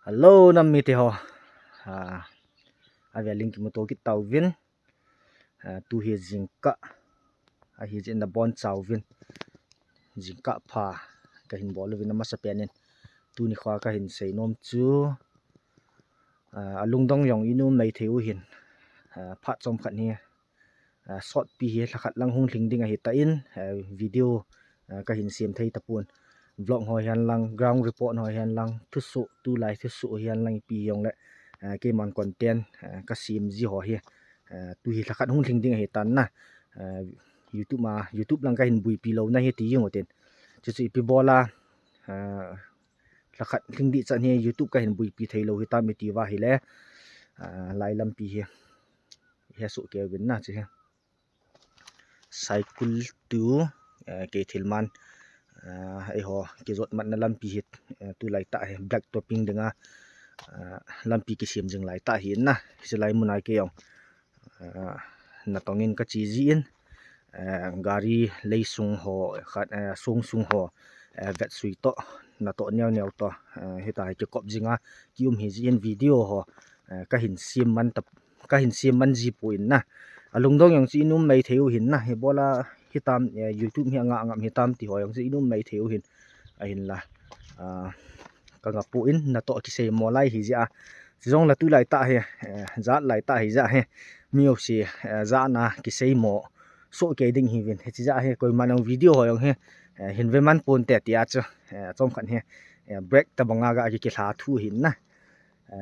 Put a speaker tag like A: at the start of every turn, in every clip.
A: Hello nam mi te ho avia link mo to ki tau vin tu hi jingka a hi jin na bon chau vin jingka pha ka hin bol vin ma sa pianin tu ni kha ka hin sei nom chu alung dong yong inu mai theu hin pha chom khat ni short pi hi thakhat lang hung thling ding a hi ta in video ka hin siam thei tapun vlog ho hian lang ground report ho hian lang thu su tu lai thu su hian lang pi yong le ke man content ka sim ji ho hi tu hi thakhat hung thing ding hi tan na YouTube lang ka hin bui pi lo na hi ti yong ten chu chu pi bola thakhat thing di chan hi YouTube ka hin bui pi thei lo hi ta mi ti wa hi le lai lam pi hi su ke win na chi cycle tu ke thilman ai ho ke zot mat na lampi hit tu lai ta he black topping denga lampi ki sim jing lai ta hi na silai munai ke yong na tongin ka chi ji in gari leisung ho khat sung ho vet sui to na to nyaw to heta ke kop jinga kium hi ji in video ho ka hin sim man tap ka hin sim man ji puin na alung dong yong chi num mai theu hin na he bola hitam YouTube hi anga ngam hitam ti hoyong si inum mai theu hin a hin la ka nga pu in na to ki sei mo lai hi ja zong la tu lai ta he za lai ta hi ja he miu si za na ki sei mo so ke ding hi vin he chi ja he koi manong video hoyong he hin ve man pon te tia chu chom khan he break ta banga ga ki thla thu hin na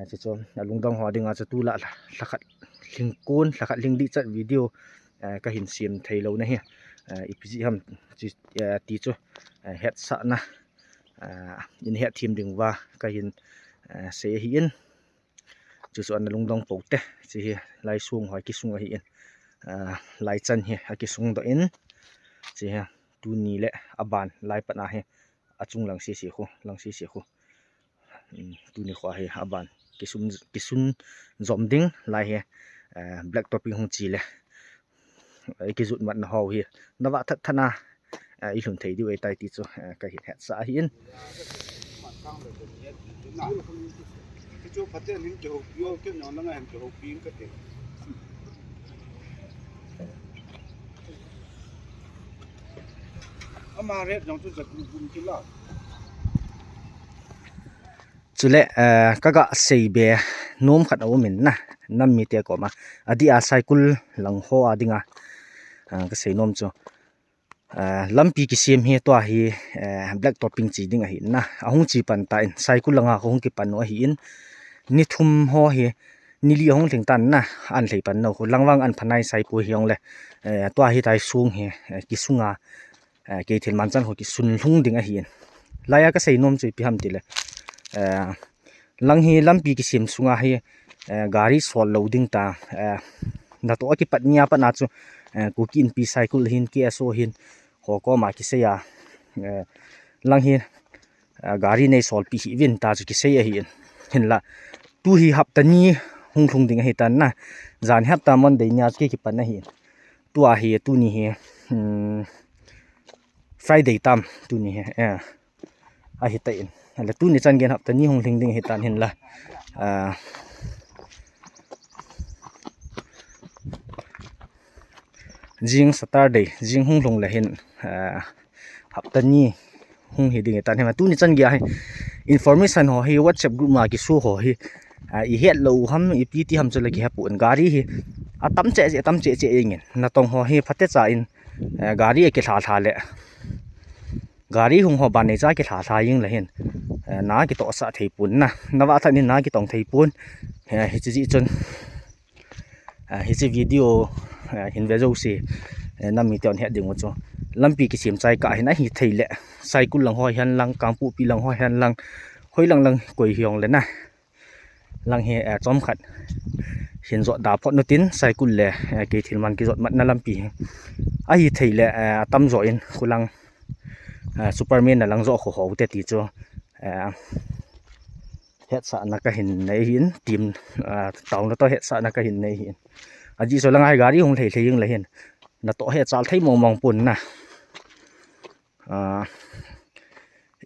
A: chi chom alung dong ho dinga chu tu la thakhat lingkun thakhat ling di chat video ka hin sim thei lo na he ipji ham chi ti chu het sa na in het thim ding wa ka hin se hi in chu chu an lung dong po te chi hi lai sung hoi ki sung hi in lai chan hi a ki sung do in chi ha tu ni le aban lai pa na he achung lang si khu tu ni khwa he aban ki sun zom ding lai he black topping hung chi le cái rụt mặt nó hầu hi nó vạ thật thana ý hưởng thấy điều ấy tay tí cho cái hiện hẹn xã hiến chú lệ các gã xây bè nôm khát ấu mình na năm mi tiệt có mà đi cycle lăng hoa đi nga cái xây nôm cho lampi ki sim he to hi black topping chi ding a hi na ahung chi pan ta in cycle langa hung ki pan no hi in ni thum ho hi ni li hong thing tan na an lei pan no ko langwang an phanai sai pu hiong le to hi tai sung he ki sunga ke thil man chan ho ki sun lung ding a hi in laya ka sei nom chi pi ham ti le lang hi lampi ki sim sunga hi gari sol loading ta na to ki pat nya pa na chu ku kin pi cycle hin ki aso hin ho ko ma ki se ya lang hi gari nei sol pi hi vin ta chu ki se ya hi hin la tu hi hap ta ni hung thung ding hi tan na zan hap ta mon de nya ki pan na hi tu a hi tu ni hi Friday tam tu ni he a hi ta in la tu ni chan gen hap ta ni hung thing ding hi tan hin la jing Saturday jing hung long la hin hapta ni hung hi ding tan hema tu ni chan gya hai information ho hi WhatsApp group ma ki su ho hi I het lo ham I pt ham chula ki hapu an gari hi a tam che ingin na tong ho hi phate cha in gari ke tha le gari hung ho ban nei cha ki tha ying la hin na ki to sa thei pun na nawa tha ni na ki tong thei pun hi chi chun hi chi video hin ve zo si nam mi ton he ding cho lampi ki sim chai ka hin a hi thei le cycle lang hoi han lang kampu pi lang hoi han lang hoi lang koi hiong le na lang he chom khat hin zo da phot no tin cycle le ke thilman ki zot mat na lampi a hi thei le tam zo in khulang superman na lang zo kho ho te ti cho het sa na ka hin nei hin tim taw na to het sa na ka hin nei hin aji so lang ai gari hung thei ying le hin na to he chal thei mong pun na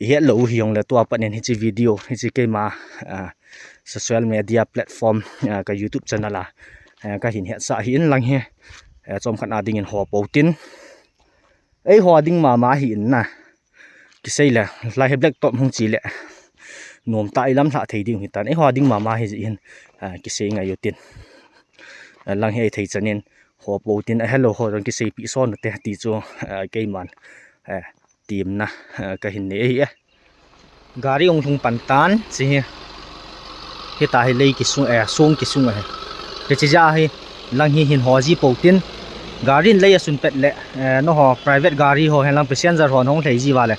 A: hiện lâu hiong là tua panen hi chi video hi chi ke ma social media platform ka YouTube channel la ka hin het sa hin lang he chom khan ading in ho potin ei ho ding ma hin na ki sei la lai he black top hung chi le nom tai lam thla thei ding hi tan ei ho ding ma hi hin ki sei nga yotin lang he thei chanin ho potin hello ho ron ki sei pi son te ti chu ke man team na ka hin ne gari ong thung pantan chi hi ta hi lei ki sung ki sung he ke chi ja hi lang hi hin ho ji potin gari lei asun pet le no ho private gari ho helang passenger hon hong thei ji wale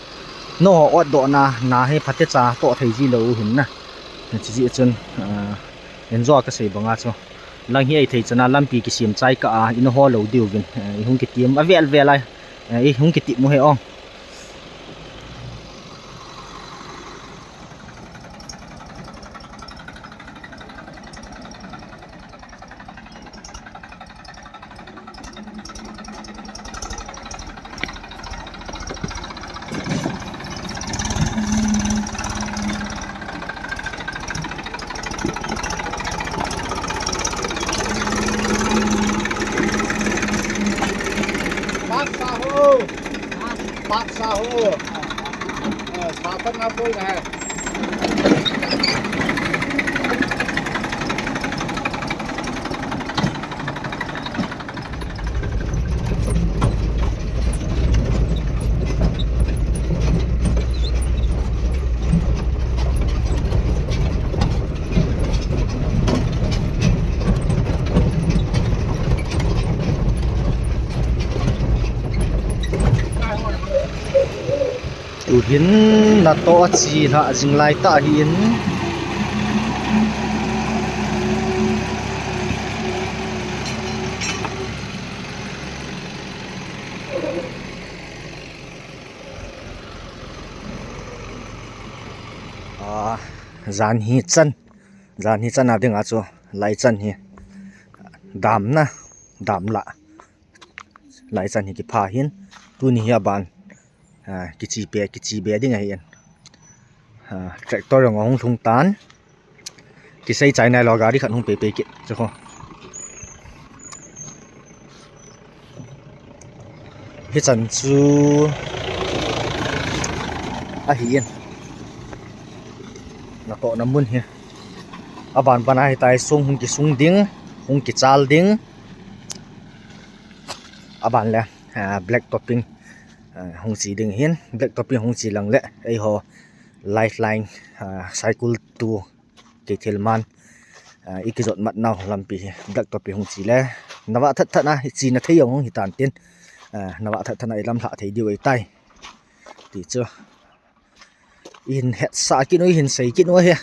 A: no ho ot do na he phate cha to thei ji lo hin na chi ji chun enjoy ka sei banga chu lang hi ai thei chana lampi ki sim chai ka a in ho lo diu bin i hung ki tiam avel velai i hung ki ti mu he ong
B: Bác sao hô sao phân nào vui này
A: tu hin na to chi la jing lai ta hin zan hi chan ading a chu lai chan hi dam na dam la lai chan hi ki pha hin tu ni hi ban kichi be ding a hian tractor ong hong thung tan ki sei chai nai lo gari khan hong pe ki chu kho hi chan chu a hian na to na mun hi aban banai tai sung hung ki sung ding hung ki chal ding aban le black topping hung chi ding hian black topping hung chi lang le ei ho lifeline cycle tu ke thelman ikizot mat naw lampi black topping hung chi le nawa that na chi na thei ong hi tan tin nawa that na lam thla thei diu ei tai ti chu in het sa ki noi hin sei ki no he